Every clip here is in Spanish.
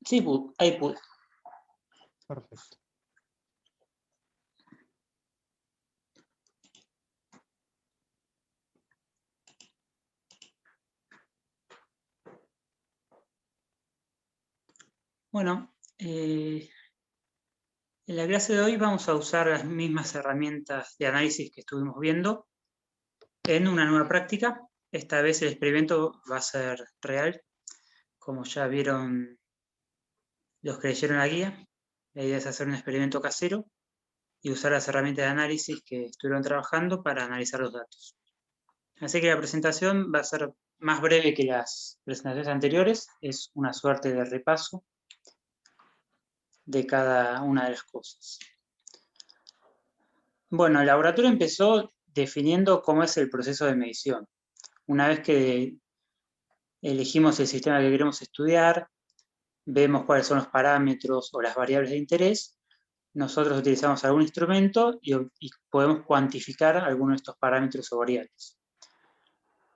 Sí, ahí pude. Perfecto. Bueno, en la clase de hoy vamos a usar las mismas herramientas de análisis que estuvimos viendo en una nueva práctica. Esta vez el experimento va a ser real, como ya vieron los que leyeron la guía. La idea es hacer un experimento casero y usar las herramientas de análisis que estuvieron trabajando para analizar los datos. Así que la presentación va a ser más breve que las presentaciones anteriores, es una suerte de repaso de cada una de las cosas. Bueno, el laboratorio empezó definiendo cómo es el proceso de medición. Una vez que elegimos el sistema que queremos estudiar, vemos cuáles son los parámetros o las variables de interés, nosotros utilizamos algún instrumento y podemos cuantificar algunos de estos parámetros o variables.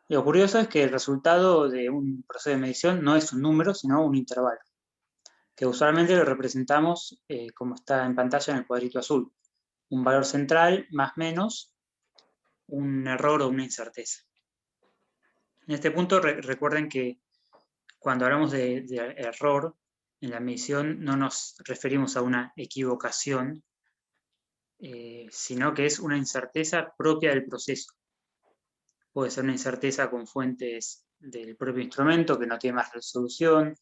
Lo curioso es que el resultado de un proceso de medición no es un número, sino un intervalo, que usualmente lo representamos como está en pantalla en el cuadrito azul. Un valor central más menos un error o una incerteza. En este punto recuerden que cuando hablamos de error en la medición no nos referimos a una equivocación, sino que es una incerteza propia del proceso. Puede ser una incerteza con fuentes del propio instrumento que no tiene más resolución,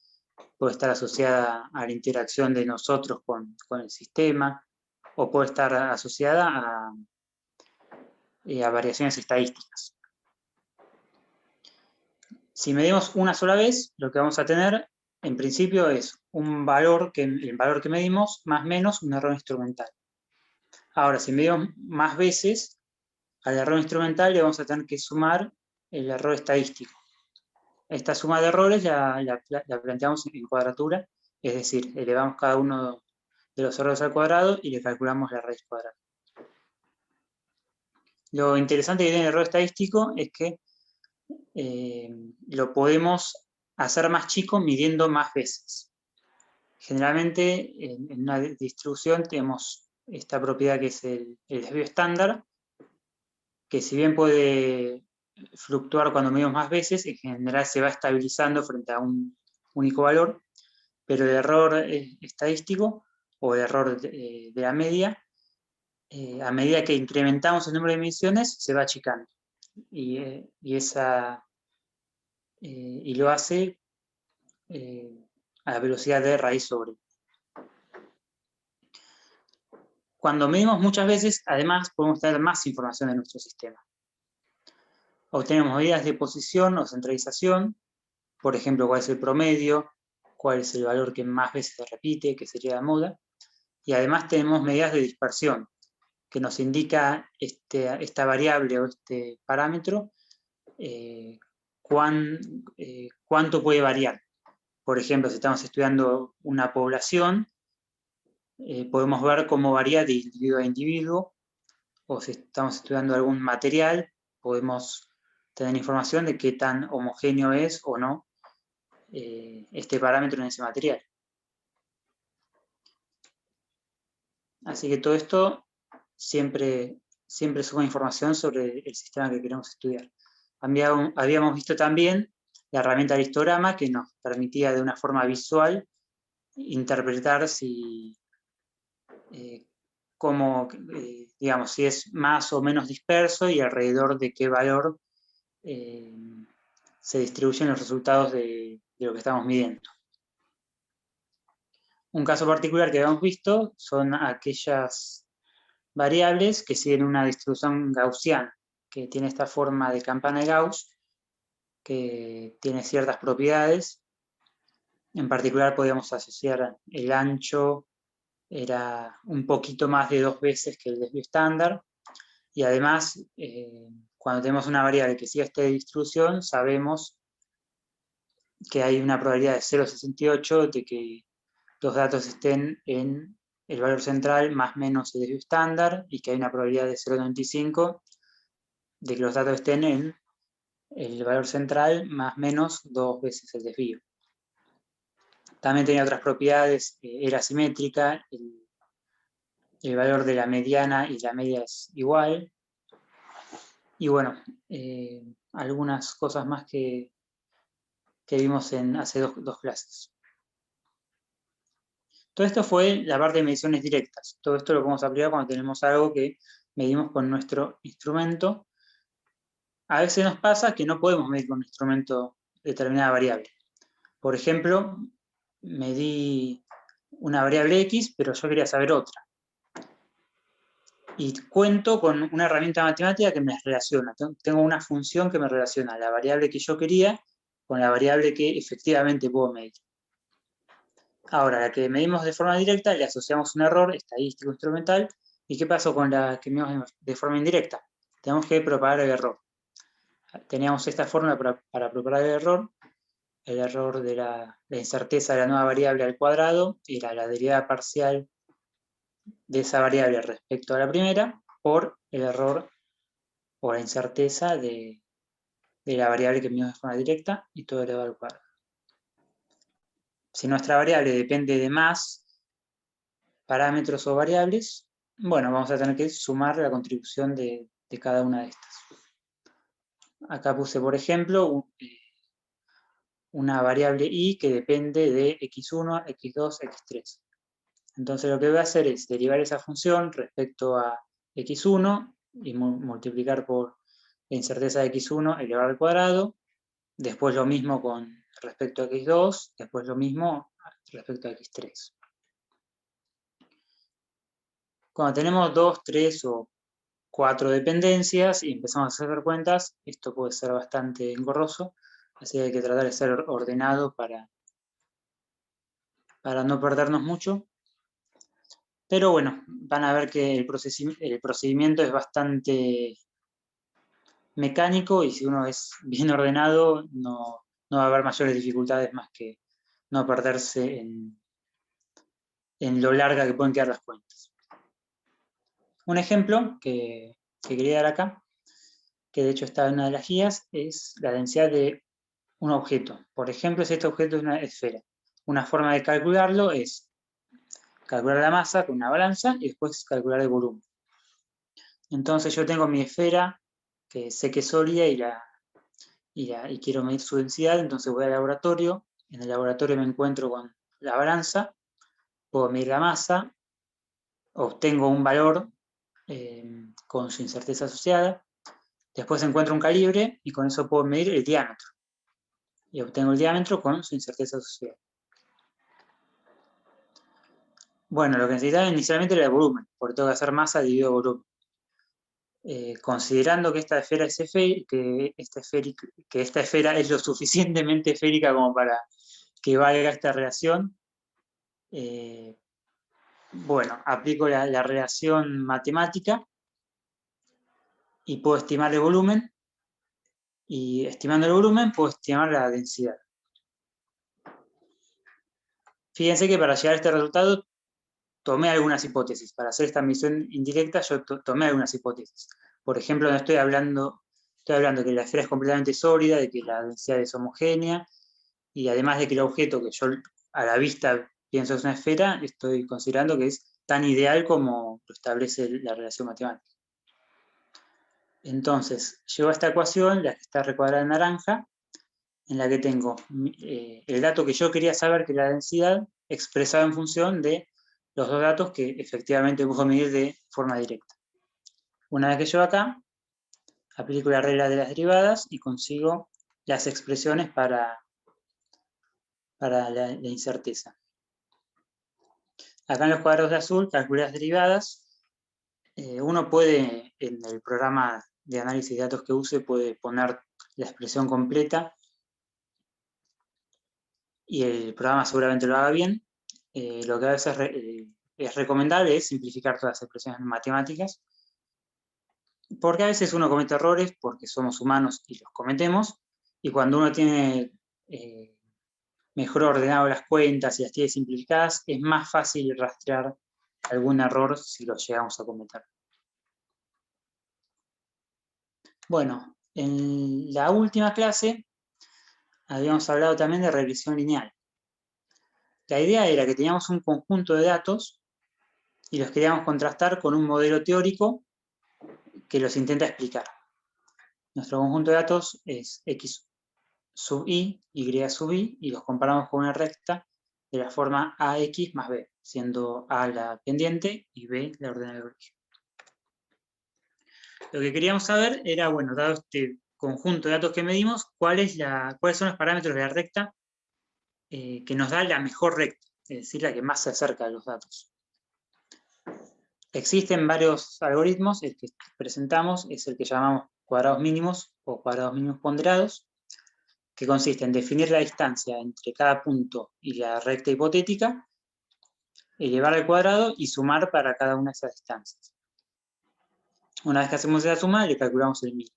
puede estar asociada a la interacción de nosotros con el sistema, o puede estar asociada a variaciones estadísticas. Si medimos una sola vez, lo que vamos a tener en principio es el valor que medimos más menos un error instrumental. Ahora, si medimos más veces, al error instrumental le vamos a tener que sumar el error estadístico. Esta suma de errores la planteamos en cuadratura, es decir, elevamos cada uno de los errores al cuadrado y le calculamos la raíz cuadrada. Lo interesante que tiene el error estadístico es que lo podemos hacer más chico midiendo más veces. Generalmente en una distribución tenemos esta propiedad que es el desvío estándar, que si bien puede fluctuar cuando medimos más veces, en general se va estabilizando frente a un único valor, pero el error estadístico o el error de la media, a medida que incrementamos el número de mediciones, se va achicando. Y lo hace a la velocidad de raíz sobre. Cuando medimos muchas veces, además, podemos tener más información de nuestro sistema. Obtenemos medidas de posición o centralización, por ejemplo, cuál es el promedio, cuál es el valor que más veces se repite, que sería la moda, y además tenemos medidas de dispersión, que nos indica esta variable o este parámetro, cuánto puede variar. Por ejemplo, si estamos estudiando una población, podemos ver cómo varía de individuo a individuo, o si estamos estudiando algún material, podemos tener información de qué tan homogéneo es o no este parámetro en ese material. Así que todo esto siempre suma información sobre el sistema que queremos estudiar. Habíamos visto también la herramienta de histograma que nos permitía de una forma visual interpretar si si es más o menos disperso y alrededor de qué valor se distribuyen los resultados de lo que estamos midiendo. Un caso particular que habíamos visto son aquellas variables que siguen una distribución gaussiana, que tiene esta forma de campana de Gauss, que tiene ciertas propiedades. En particular podíamos asociar el ancho, era un poquito más de 2 veces que el desvío estándar, y además, cuando tenemos una variable que sigue esta distribución, sabemos que hay una probabilidad de 0,68 de que los datos estén en el valor central más menos el desvío estándar, y que hay una probabilidad de 0,95 de que los datos estén en el valor central más menos 2 veces el desvío. También tenía otras propiedades, era simétrica, el valor de la mediana y la media es igual. Y bueno, algunas cosas más que vimos hace dos clases. Todo esto fue la parte de mediciones directas. Todo esto lo podemos aplicar cuando tenemos algo que medimos con nuestro instrumento. A veces nos pasa que no podemos medir con un instrumento determinada variable. Por ejemplo, medí una variable X, pero yo quería saber otra. Y cuento con una herramienta matemática que me relaciona. Tengo una función que me relaciona la variable que yo quería con la variable que efectivamente puedo medir. Ahora, la que medimos de forma directa, le asociamos un error estadístico instrumental. ¿Y qué pasó con la que medimos de forma indirecta? Tenemos que propagar el error. Teníamos esta fórmula para propagar el error de la incerteza de la nueva variable al cuadrado era la derivada parcial de esa variable respecto a la primera por el error o la incerteza de la variable que medimos de forma directa y todo elevado al cuadrado. Si nuestra variable depende de más parámetros o variables, bueno, vamos a tener que sumar la contribución de cada una de estas. Acá puse, por ejemplo, una variable y que depende de x1, x2, x3. Entonces lo que voy a hacer es derivar esa función respecto a x1 y multiplicar por la incerteza de x1 elevado al cuadrado. Después lo mismo con respecto a x2, después lo mismo respecto a x3. Cuando tenemos 2, 3 o 4 dependencias y empezamos a hacer cuentas, esto puede ser bastante engorroso, así que hay que tratar de ser ordenado para no perdernos mucho. Pero bueno, van a ver que el procedimiento es bastante mecánico y si uno es bien ordenado no va a haber mayores dificultades más que no perderse en lo larga que pueden quedar las cuentas. Un ejemplo que quería dar acá, que de hecho está en una de las guías, es la densidad de un objeto. Por ejemplo, si este objeto es una esfera. Una forma de calcularlo es calcular la masa con una balanza y después calcular el volumen. Entonces yo tengo mi esfera, que sé que es sólida y quiero medir su densidad, entonces voy al laboratorio. En el laboratorio me encuentro con la balanza, puedo medir la masa, obtengo un valor con su incerteza asociada, después encuentro un calibre y con eso puedo medir el diámetro. Y obtengo el diámetro con su incerteza asociada. Bueno, lo que necesitaba inicialmente era el volumen, porque tengo que hacer masa dividido volumen. Considerando que esta esfera es que esta esfera es lo suficientemente esférica como para que valga esta relación, bueno, aplico la relación matemática y puedo estimar el volumen, y estimando el volumen puedo estimar la densidad. Fíjense que para llegar a este resultado tomé algunas hipótesis. Para hacer esta medición indirecta yo tomé algunas hipótesis. Por ejemplo, estoy hablando que la esfera es completamente sólida, de que la densidad es homogénea, y además de que el objeto que yo a la vista pienso es una esfera, estoy considerando que es tan ideal como lo establece la relación matemática. Entonces, llevo a esta ecuación, la que está recuadrada en naranja, en la que tengo el dato que yo quería saber, que es la densidad, expresado en función de los dos datos que efectivamente puedo medir de forma directa. Una vez que llevo acá, aplico la regla de las derivadas y consigo las expresiones para la incerteza. Acá en los cuadros de azul calculé las derivadas. Uno puede, en el programa de análisis de datos que use, puede poner la expresión completa y el programa seguramente lo haga bien. Lo que a veces es recomendable es simplificar todas las expresiones matemáticas, porque a veces uno comete errores porque somos humanos y los cometemos, y cuando uno tiene mejor ordenado las cuentas y las tiene simplificadas, es más fácil rastrear algún error si lo llegamos a cometer. Bueno, en la última clase habíamos hablado también de regresión lineal. La idea era que teníamos un conjunto de datos y los queríamos contrastar con un modelo teórico que los intenta explicar. Nuestro conjunto de datos es x sub y sub i, y los comparamos con una recta de la forma ax más b, siendo a la pendiente y b la ordenada de origen. Lo que queríamos saber era, bueno, dado este conjunto de datos que medimos, cuáles son los parámetros de la recta que nos da la mejor recta, es decir, la que más se acerca a los datos. Existen varios algoritmos, el que presentamos es el que llamamos cuadrados mínimos o cuadrados mínimos ponderados, que consiste en definir la distancia entre cada punto y la recta hipotética, elevar al cuadrado y sumar para cada una de esas distancias. Una vez que hacemos esa suma, le calculamos el mínimo.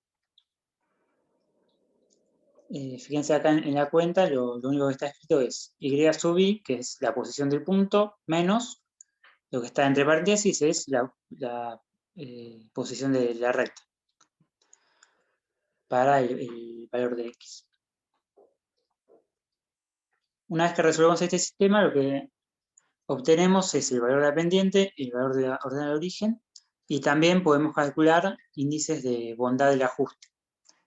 Fíjense acá en la cuenta, lo único que está escrito es y sub i, que es la posición del punto, menos lo que está entre paréntesis es la posición de la recta para el valor de x. Una vez que resolvemos este sistema, lo que obtenemos es el valor de la pendiente, el valor de la ordenada de origen, y también podemos calcular índices de bondad del ajuste,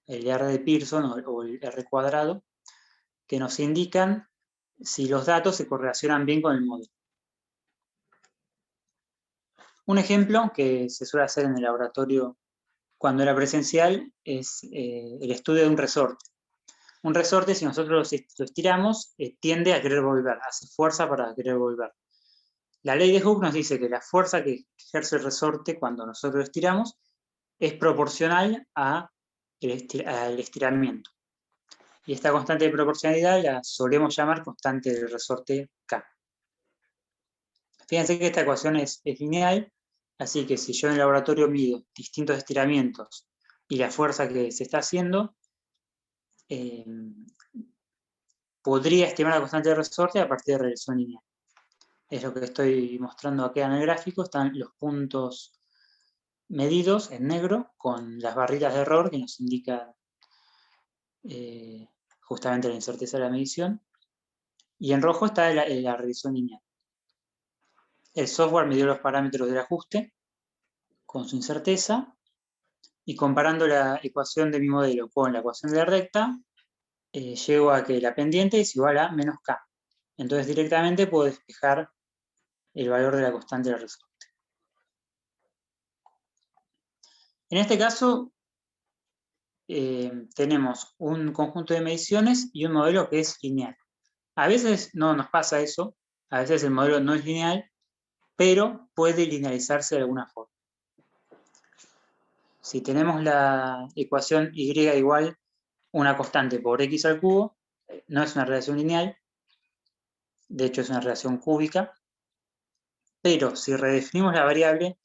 el R de Pearson o el R cuadrado, que nos indican si los datos se correlacionan bien con el modelo. Un ejemplo que se suele hacer en el laboratorio cuando era presencial es el estudio de un resorte. Un resorte, si nosotros lo estiramos, tiende a querer volver, hace fuerza para querer volver. La ley de Hooke nos dice que la fuerza que ejerce el resorte cuando nosotros lo estiramos es proporcional al estiramiento. Y esta constante de proporcionalidad la solemos llamar constante del resorte K. Fíjense que esta ecuación es lineal, así que si yo en el laboratorio mido distintos estiramientos y la fuerza que se está haciendo, podría estimar la constante de resorte a partir de regresión lineal. Es lo que estoy mostrando acá en el gráfico. Están los puntos medidos en negro con las barritas de error que nos indican justamente la incerteza de la medición. Y en rojo está la regresión lineal. El software midió los parámetros del ajuste con su incerteza y comparando la ecuación de mi modelo con la ecuación de la recta, llego a que la pendiente es igual a menos k. Entonces directamente puedo despejar el valor de la constante del resorte. En este caso, tenemos un conjunto de mediciones y un modelo que es lineal. A veces no nos pasa eso, a veces el modelo no es lineal, pero puede linealizarse de alguna forma. Si tenemos la ecuación y igual una constante por x al cubo, no es una relación lineal, de hecho es una relación cúbica, pero si redefinimos la variable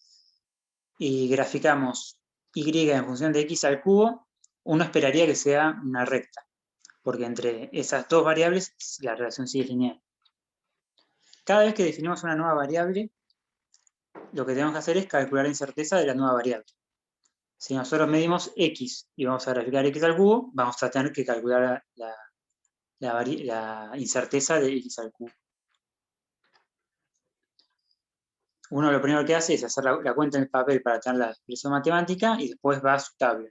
y graficamos y en función de x al cubo, uno esperaría que sea una recta, porque entre esas dos variables la relación sí es lineal. Cada vez que definimos una nueva variable, lo que tenemos que hacer es calcular la incerteza de la nueva variable. Si nosotros medimos x y vamos a graficar x al cubo, vamos a tener que calcular la incerteza de x al cubo. Uno lo primero que hace es hacer la cuenta en el papel para tener la expresión matemática y después va a su tabla.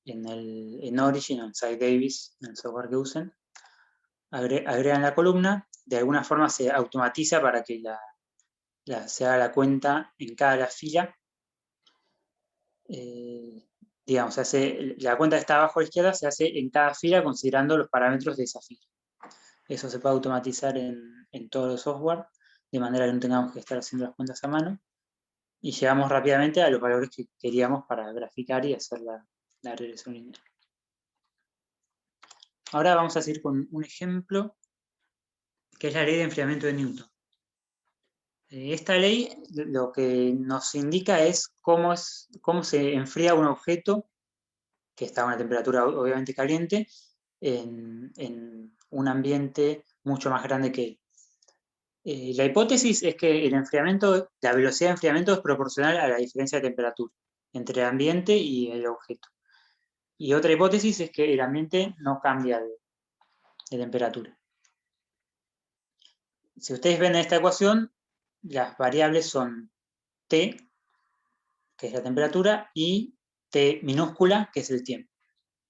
En Origin o en Site-Davis, en el software que usen, agregan la columna, de alguna forma se automatiza para que se haga la cuenta en cada fila. Digamos, la cuenta que está abajo a la izquierda se hace en cada fila considerando los parámetros de esa fila. Eso se puede automatizar en todo el software, de manera que no tengamos que estar haciendo las cuentas a mano. Y llegamos rápidamente a los valores que queríamos para graficar y hacer la regresión lineal. Ahora vamos a seguir con un ejemplo, que es la ley de enfriamiento de Newton. Esta ley lo que nos indica es cómo se enfría un objeto que está a una temperatura obviamente caliente en un ambiente mucho más grande que él. La hipótesis es que la velocidad de enfriamiento es proporcional a la diferencia de temperatura entre el ambiente y el objeto. Y otra hipótesis es que el ambiente no cambia de temperatura. Si ustedes ven en esta ecuación, las variables son T, que es la temperatura, y T minúscula, que es el tiempo.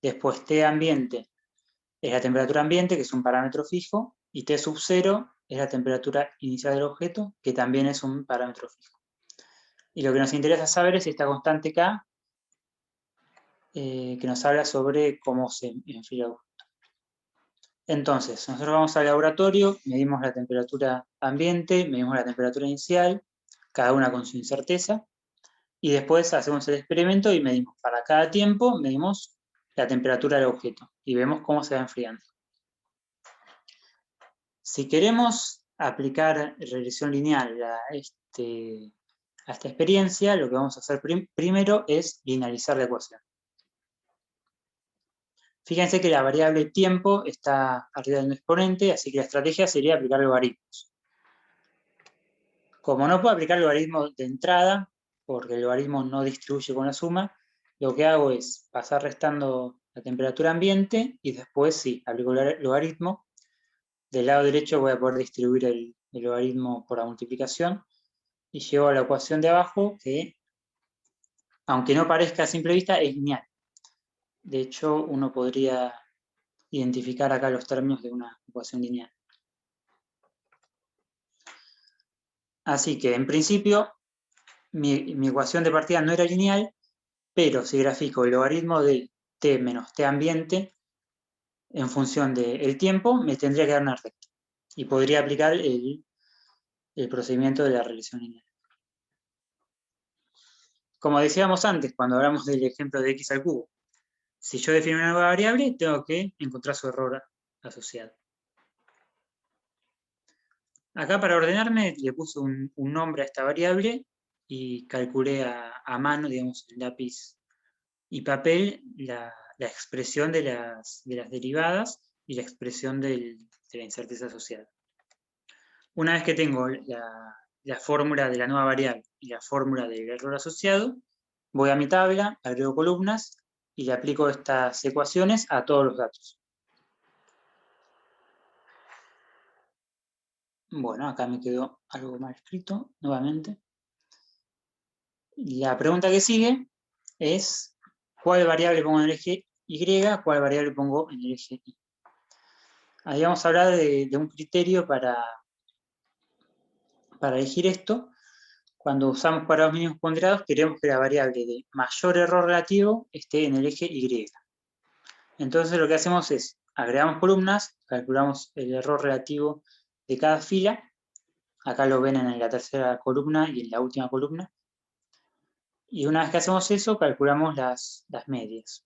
Después T ambiente es la temperatura ambiente, que es un parámetro fijo, y T sub 0 es la temperatura inicial del objeto, que también es un parámetro fijo. Y lo que nos interesa saber es esta constante K, que nos habla sobre cómo se enfría el objeto. Entonces, nosotros vamos al laboratorio, medimos la temperatura ambiente, medimos la temperatura inicial, cada una con su incerteza, y después hacemos el experimento y medimos para cada tiempo, medimos la temperatura del objeto y vemos cómo se va enfriando. Si queremos aplicar regresión lineal a esta experiencia, lo que vamos a hacer primero es linealizar la ecuación. Fíjense que la variable tiempo está arriba del exponente, así que la estrategia sería aplicar logaritmos. Como no puedo aplicar logaritmo de entrada, porque el logaritmo no distribuye con la suma, lo que hago es pasar restando la temperatura ambiente y después sí, aplico el logaritmo. Del lado derecho voy a poder distribuir el logaritmo por la multiplicación y llego a la ecuación de abajo que, aunque no parezca a simple vista, es lineal. De hecho, uno podría identificar acá los términos de una ecuación lineal. Así que, en principio, mi ecuación de partida no era lineal, pero si grafico el logaritmo de t menos t ambiente en función del tiempo, me tendría que dar una recta. Y podría aplicar el procedimiento de la regresión lineal. Como decíamos antes, cuando hablamos del ejemplo de x al cubo, si yo defino una nueva variable, tengo que encontrar su error asociado. Acá para ordenarme le puse un nombre a esta variable y calculé a mano, digamos, en lápiz y papel, la expresión de las derivadas y la expresión de la incerteza asociada. Una vez que tengo la fórmula de la nueva variable y la fórmula del error asociado, voy a mi tabla, agrego columnas y le aplico estas ecuaciones a todos los datos. Bueno, acá me quedó algo mal escrito, nuevamente. La pregunta que sigue es, ¿cuál variable pongo en el eje Y, cuál variable pongo en el eje Y? Ahí vamos a hablar de un criterio para elegir esto. Cuando usamos cuadrados mínimos ponderados, queremos que la variable de mayor error relativo esté en el eje Y. Entonces lo que hacemos es, agregamos columnas, calculamos el error relativo de cada fila. Acá lo ven en la tercera columna y en la última columna. Y una vez que hacemos eso, calculamos las medias.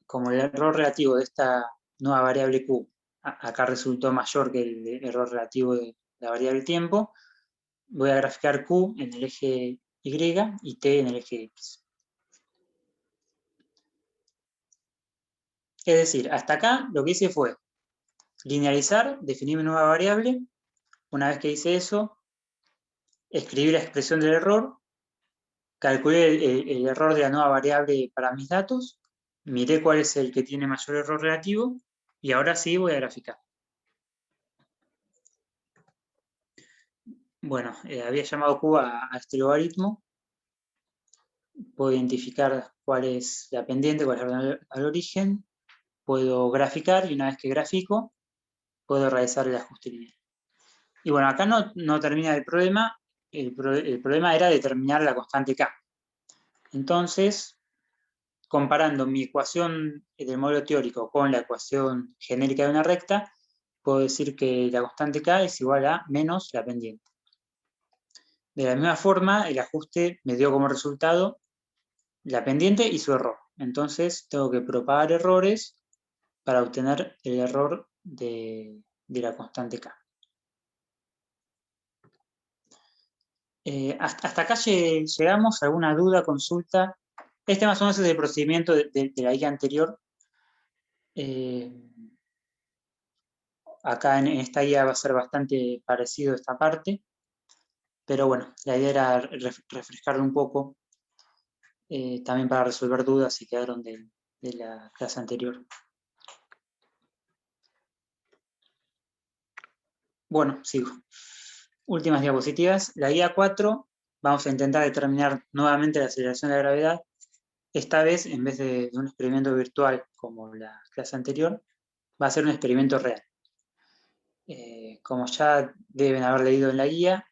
Como el error relativo de esta nueva variable Q acá resultó mayor que el error relativo de la variable tiempo, voy a graficar Q en el eje Y y T en el eje X. Es decir, hasta acá lo que hice fue linealizar, definir mi nueva variable. Una vez que hice eso, escribí la expresión del error, calculé el error de la nueva variable para mis datos, miré cuál es el que tiene mayor error relativo y ahora sí voy a graficar. Bueno, había llamado Q a este logaritmo. Puedo identificar cuál es la pendiente, cuál es el origen. Puedo graficar y una vez que grafico, puedo realizar el ajuste lineal. Y bueno, acá no termina el problema. El problema era determinar la constante K. Entonces, comparando mi ecuación del modelo teórico con la ecuación genérica de una recta, puedo decir que la constante K es igual a menos la pendiente. De la misma forma, el ajuste me dio como resultado la pendiente y su error. Entonces, tengo que propagar errores para obtener el error de la constante K. Hasta acá llegamos. ¿Alguna duda, consulta? Este más o menos es el procedimiento de la guía anterior. Acá en esta guía va a ser bastante parecido esta parte, pero bueno, la idea era refrescarlo un poco, también para resolver dudas si quedaron de la clase anterior. Bueno, sigo. Últimas diapositivas. La guía 4, vamos a intentar determinar nuevamente la aceleración de la gravedad. Esta vez, en vez de un experimento virtual como la clase anterior, va a ser un experimento real. Como ya deben haber leído en la guía,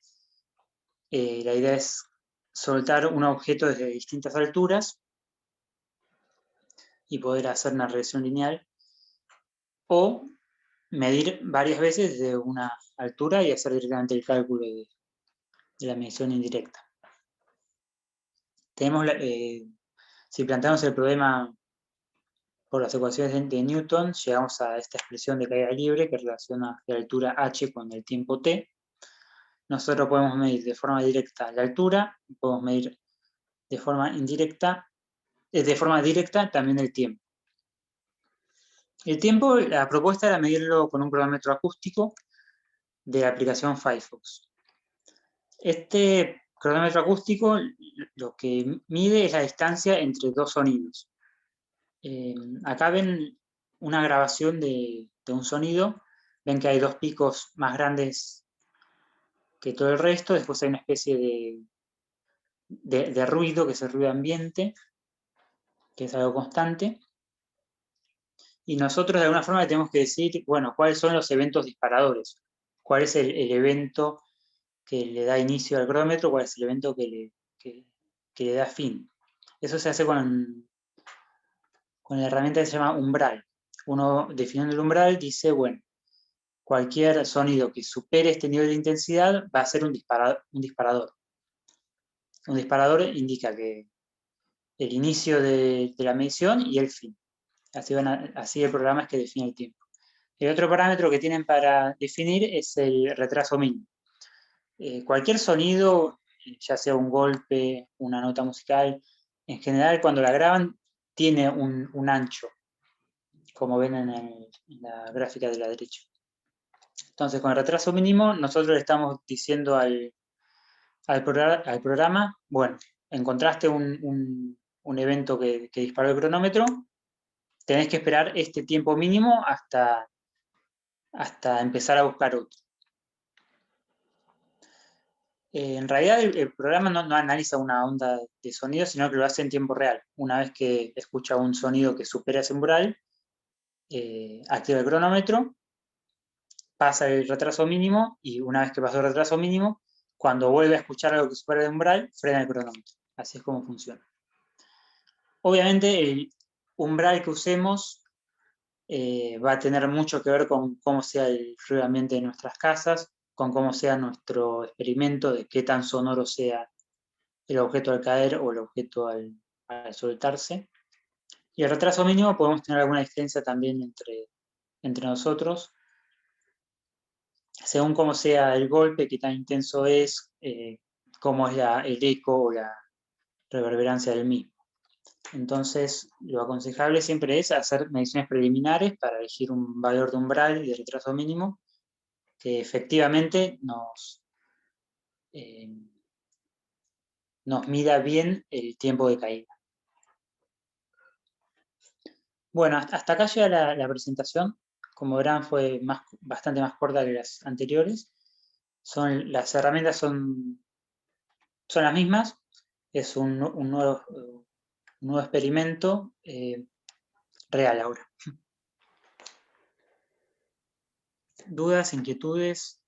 la idea es soltar un objeto desde distintas alturas y poder hacer una regresión lineal, o medir varias veces desde una altura y hacer directamente el cálculo de la medición indirecta. Si planteamos el problema por las ecuaciones de Newton, llegamos a esta expresión de caída libre que relaciona la altura h con el tiempo t. Nosotros podemos medir de forma directa la altura, podemos medir de forma directa también el tiempo. El tiempo, la propuesta era medirlo con un cronómetro acústico de la aplicación Firefox. Este cronómetro acústico lo que mide es la distancia entre dos sonidos. Acá ven una grabación de un sonido, ven que hay dos picos más grandes que todo el resto, después hay una especie de ruido, que es el ruido ambiente, que es algo constante, y nosotros de alguna forma tenemos que decir, bueno, cuáles son los eventos disparadores, cuál es el evento que le da inicio al cronómetro, cuál es el evento que le da fin. Eso se hace con la herramienta que se llama umbral. Uno, definiendo el umbral, dice, bueno, cualquier sonido que supere este nivel de intensidad va a ser un disparador. Un disparador indica que el inicio de la medición y el fin. Así el programa es que define el tiempo. El otro parámetro que tienen para definir es el retraso mínimo. Cualquier sonido, ya sea un golpe, una nota musical, en general cuando la graban tiene un ancho, como ven en la gráfica de la derecha. Entonces, con el retraso mínimo, nosotros le estamos diciendo al programa, bueno, encontraste un evento que disparó el cronómetro, tenés que esperar este tiempo mínimo hasta empezar a buscar otro. En realidad el programa no analiza una onda de sonido, sino que lo hace en tiempo real. Una vez que escucha un sonido que supera ese umbral, activa el cronómetro, pasa el retraso mínimo, y una vez que pasó el retraso mínimo, cuando vuelve a escuchar algo que supera el umbral, frena el cronómetro. Así es como funciona. Obviamente el umbral que usemos va a tener mucho que ver con cómo sea el ruido ambiente de nuestras casas, con cómo sea nuestro experimento, de qué tan sonoro sea el objeto al caer o el objeto al soltarse. Y el retraso mínimo podemos tener alguna diferencia también entre nosotros, según cómo sea el golpe, qué tan intenso es, cómo es el eco o la reverberancia del mismo. Entonces, lo aconsejable siempre es hacer mediciones preliminares para elegir un valor de umbral y de retraso mínimo que efectivamente nos mida bien el tiempo de caída. Bueno, hasta acá llega la presentación. Como verán, fue bastante más corta que las anteriores. Las herramientas son las mismas. Es un nuevo experimento real ahora. ¿Dudas, inquietudes?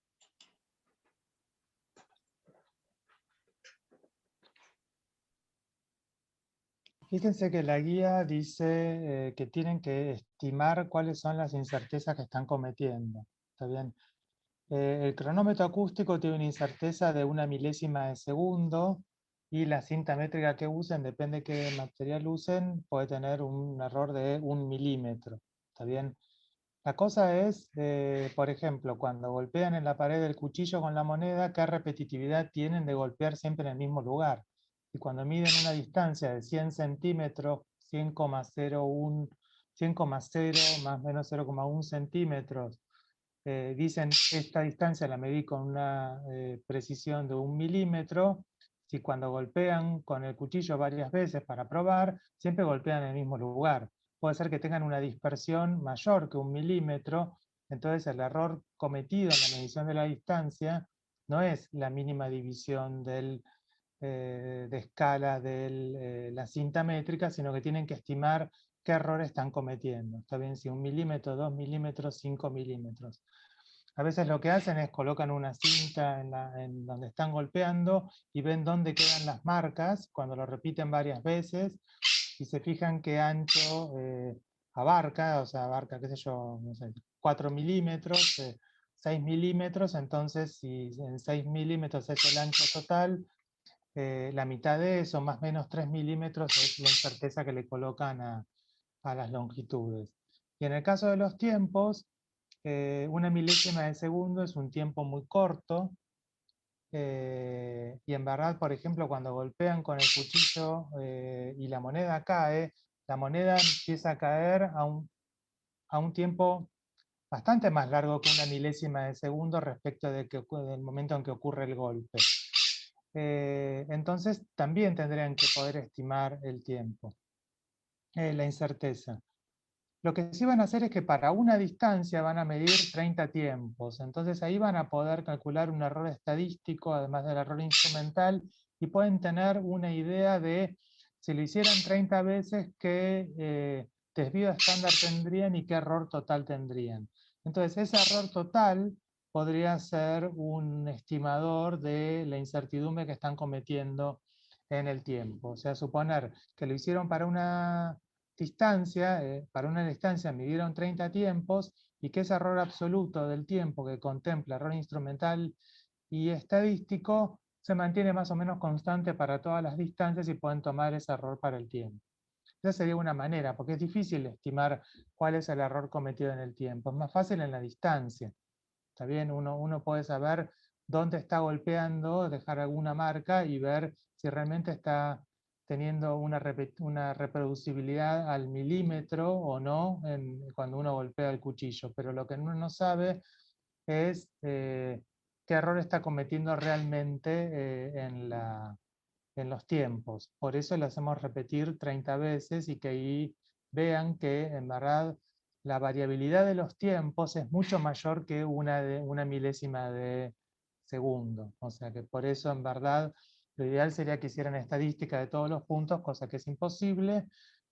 Fíjense que la guía dice que tienen que estimar cuáles son las incertezas que están cometiendo. ¿Está bien? El cronómetro acústico tiene una incerteza de 1 milésima de segundo, y la cinta métrica que usen, depende de qué material usen, puede tener un error de 1 milímetro. ¿Está bien? La cosa es, por ejemplo, cuando golpean en la pared del cuchillo con la moneda, qué repetitividad tienen de golpear siempre en el mismo lugar. Y cuando miden una distancia de 100 centímetros, 100,01, 100,0 más o menos 0,1 centímetros, dicen esta distancia la medí con una precisión de 1 milímetro. Si cuando golpean con el cuchillo varias veces para probar, siempre golpean en el mismo lugar. Puede ser que tengan una dispersión mayor que 1 milímetro, Entonces el error cometido en la medición de la distancia no es la mínima división de escala de la cinta métrica, sino que tienen que estimar qué error están cometiendo. Está bien, si 1 milímetro, 2 milímetros, 5 milímetros. A veces lo que hacen es colocan una cinta en donde están golpeando y ven dónde quedan las marcas cuando lo repiten varias veces y se fijan qué ancho abarca, o sea, abarca, qué sé yo, no sé, 4 milímetros, 6 milímetros, entonces si en 6 milímetros es el ancho total, la mitad de eso, más o menos 3 milímetros, es la incerteza que le colocan a las longitudes. Y en el caso de los tiempos, 1 milésima de segundo es un tiempo muy corto, y en verdad, por ejemplo, cuando golpean con el cuchillo y la moneda cae, la moneda empieza a caer a un tiempo bastante más largo que 1 milésima de segundo respecto del momento en que ocurre el golpe. Entonces también tendrían que poder estimar el tiempo, la incerteza. Lo que sí van a hacer es que para una distancia van a medir 30 tiempos. Entonces ahí van a poder calcular un error estadístico, además del error instrumental, y pueden tener una idea de si lo hicieran 30 veces, qué desvío estándar tendrían y qué error total tendrían. Entonces ese error total podría ser un estimador de la incertidumbre que están cometiendo en el tiempo. O sea, suponer que lo hicieron para una distancia midieron 30 tiempos y que ese error absoluto del tiempo que contempla error instrumental y estadístico se mantiene más o menos constante para todas las distancias y pueden tomar ese error para el tiempo. Esa sería una manera, porque es difícil estimar cuál es el error cometido en el tiempo. Es más fácil en la distancia. ¿Está bien? Uno puede saber dónde está golpeando, dejar alguna marca y ver si realmente está teniendo una reproducibilidad al milímetro o no cuando uno golpea el cuchillo. Pero lo que uno no sabe es qué error está cometiendo realmente en los tiempos. Por eso lo hacemos repetir 30 veces y que ahí vean que en verdad la variabilidad de los tiempos es mucho mayor que una milésima de segundo. O sea que por eso en verdad lo ideal sería que hicieran estadística de todos los puntos, cosa que es imposible,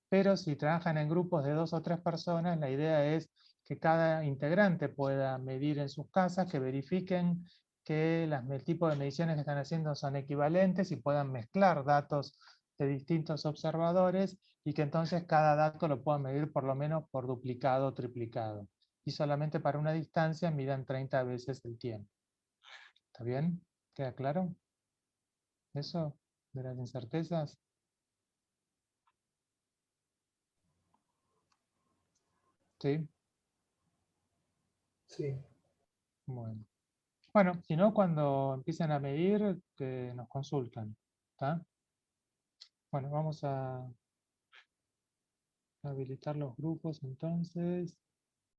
pero si trabajan en grupos de 2 o 3 personas, la idea es que cada integrante pueda medir en sus casas, que verifiquen que el tipo de mediciones que están haciendo son equivalentes y puedan mezclar datos de distintos observadores y que entonces cada dato lo puedan medir por lo menos por duplicado o triplicado. Y solamente para una distancia midan 30 veces el tiempo. ¿Está bien? ¿Queda claro? ¿Eso de las incertezas? ¿Sí? Sí. Bueno. Bueno, si no, cuando empiecen a medir, que nos consultan. ¿Está? Bueno, vamos a habilitar los grupos entonces.